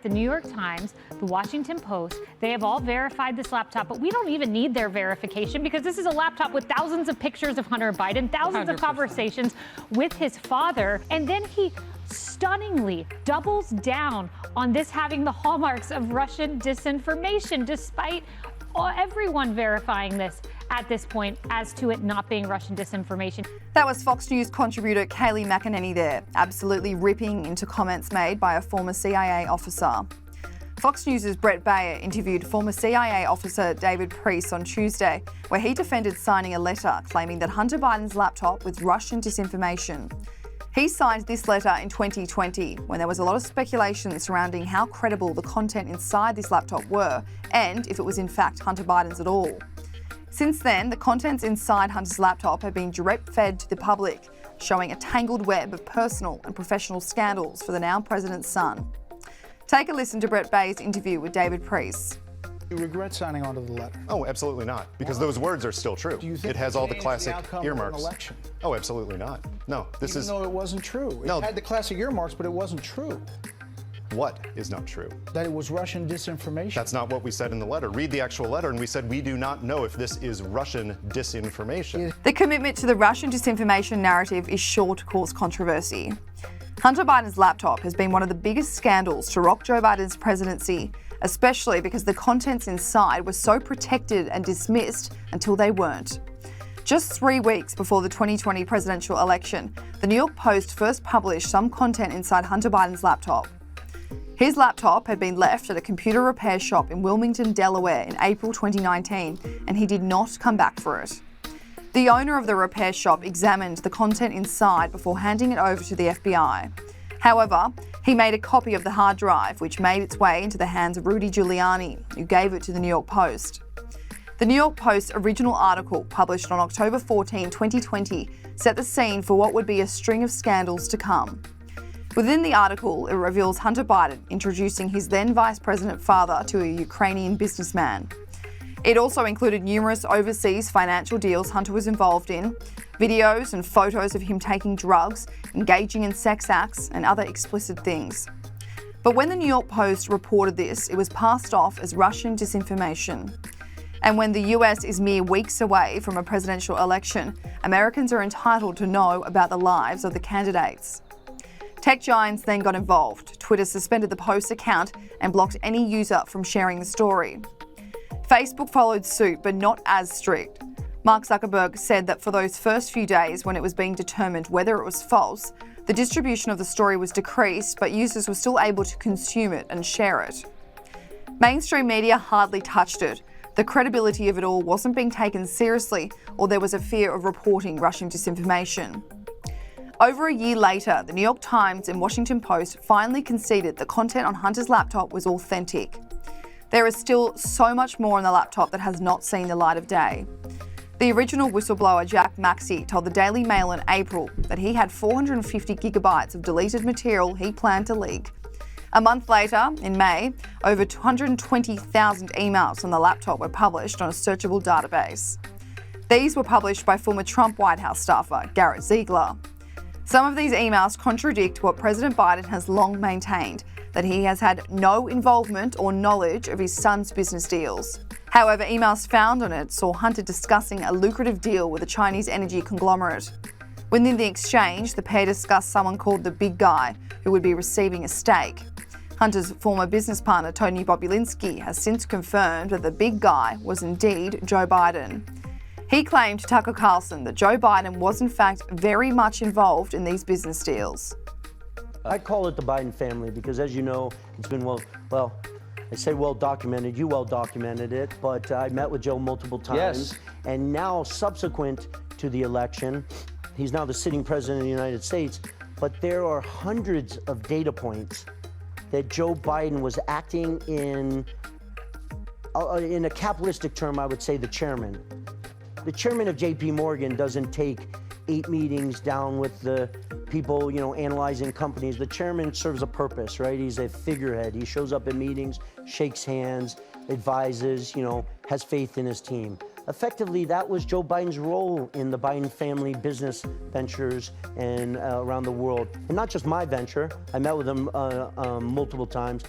The New York Times, the Washington Post, they have all verified this laptop, but we don't even need their verification because this is a laptop with thousands of pictures of Hunter Biden, thousands 100%. Of conversations with his father, and then he stunningly doubles down on this having the hallmarks of Russian disinformation, despite everyone verifying this at this point as to it not being Russian disinformation. That was Fox News contributor Kayleigh McEnany there, absolutely ripping into comments made by a former CIA officer. Fox News' Brett Bayer interviewed former CIA officer David Priess on Tuesday, where he defended signing a letter claiming that Hunter Biden's laptop was Russian disinformation. He signed this letter in 2020 when there was a lot of speculation surrounding how credible the content inside this laptop were and if it was in fact Hunter Biden's at all. Since then, the contents inside Hunter's laptop have been direct fed to the public, showing a tangled web of personal and professional scandals for the now president's son. Take a listen to Brett Bayer's interview with David Priess. You regret signing onto the letter? Oh, absolutely not, because those words are still true. Do you think it has all the classic earmarks. Of an election? Oh, absolutely not. No, this is. Even though it wasn't true. It had the classic earmarks, but it wasn't true. What is not true? That it was Russian disinformation. That's not what we said in the letter. Read the actual letter, and we said we do not know if this is Russian disinformation. The commitment to the Russian disinformation narrative is sure to cause controversy. Hunter Biden's laptop has been one of the biggest scandals to rock Joe Biden's presidency, especially because the contents inside were so protected and dismissed until they weren't. Just 3 weeks before the 2020 presidential election, the New York Post first published some content inside Hunter Biden's laptop. His laptop had been left at a computer repair shop in Wilmington, Delaware in April 2019, and he did not come back for it. The owner of the repair shop examined the content inside before handing it over to the FBI. However, he made a copy of the hard drive, which made its way into the hands of Rudy Giuliani, who gave it to the New York Post. The New York Post's original article, published on October 14, 2020, set the scene for what would be a string of scandals to come. Within the article, it reveals Hunter Biden introducing his then Vice President father to a Ukrainian businessman. It also included numerous overseas financial deals Hunter was involved in, videos and photos of him taking drugs, engaging in sex acts, and other explicit things. But when the New York Post reported this, it was passed off as Russian disinformation. And when the US is mere weeks away from a presidential election, Americans are entitled to know about the lives of the candidates. Tech giants then got involved. Twitter suspended the Post account and blocked any user from sharing the story. Facebook followed suit, but not as strict. Mark Zuckerberg said that for those first few days when it was being determined whether it was false, the distribution of the story was decreased, but users were still able to consume it and share it. Mainstream media hardly touched it. The credibility of it all wasn't being taken seriously, or there was a fear of reporting Russian disinformation. Over a year later, the New York Times and Washington Post finally conceded the content on Hunter's laptop was authentic. There is still so much more on the laptop that has not seen the light of day. The original whistleblower Jack Maxey told the Daily Mail in April that he had 450 gigabytes of deleted material he planned to leak. A month later, in May, over 220,000 emails on the laptop were published on a searchable database. These were published by former Trump White House staffer Garrett Ziegler. Some of these emails contradict what President Biden has long maintained, that he has had no involvement or knowledge of his son's business deals. However, emails found on it saw Hunter discussing a lucrative deal with a Chinese energy conglomerate. Within the exchange, the pair discussed someone called the Big Guy, who would be receiving a stake. Hunter's former business partner, Tony Bobulinski, has since confirmed that the Big Guy was indeed Joe Biden. He claimed to Tucker Carlson that Joe Biden was in fact very much involved in these business deals. I call it the Biden family because, as you know, it's been well documented. You well documented it, but I met with Joe multiple times. Yes. And now, subsequent to the election, he's now the sitting president of the United States, but there are hundreds of data points that Joe Biden was acting in a capitalistic term, I would say the chairman. The chairman of JP Morgan doesn't take 8 meetings down with the people, analyzing companies. The chairman serves a purpose, right? He's a figurehead. He shows up at meetings, shakes hands, advises, has faith in his team. Effectively, that was Joe Biden's role in the Biden family business ventures and around the world. And not just my venture. I met with him multiple times.